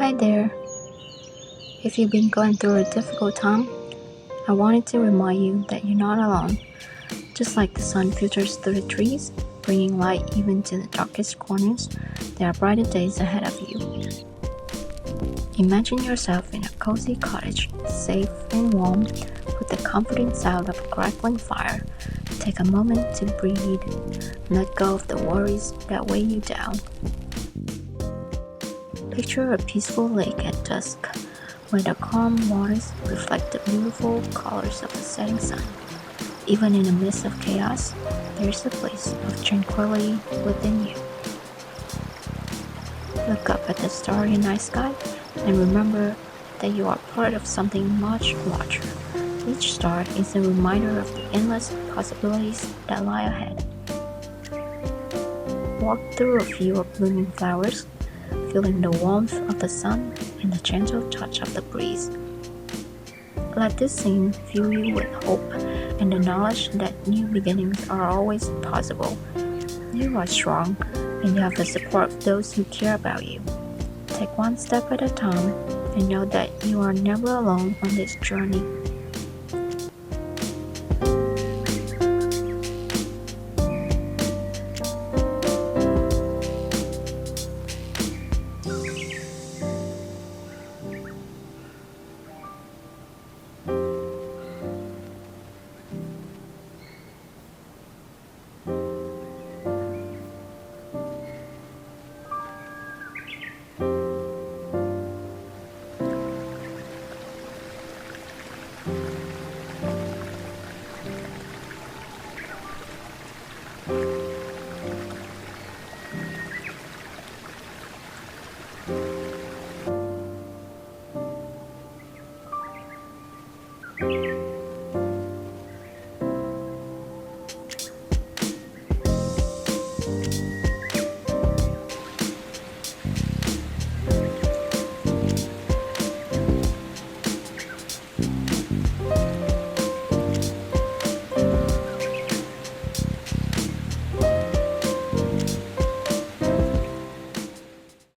Hi there. If you've been going through a difficult time, I wanted to remind you that you're not alone. Just like the sun filters through the trees, bringing light even to the darkest corners, there are brighter days ahead of you. Imagine yourself in a cozy cottage, safe and warm, with the comforting sound of a crackling fire. Take a moment to breathe, let go of the worries that weigh you down. Picture a peaceful lake at dusk, where the calm waters reflect the beautiful colors of the setting sun. Even in the midst of chaos, there is a place of tranquility within you. Look up at the starry night sky and remember that you are part of something much larger. Each star is a reminder of the endless possibilities that lie ahead. Walk through a field of blooming flowers, feeling the warmth of the sun and the gentle touch of the breeze. Let this scene fill you with hope and the knowledge that new beginnings are always possible. You are strong, and you have the support of those who care about you. Take one step at a time, and know that you are never alone on this journey.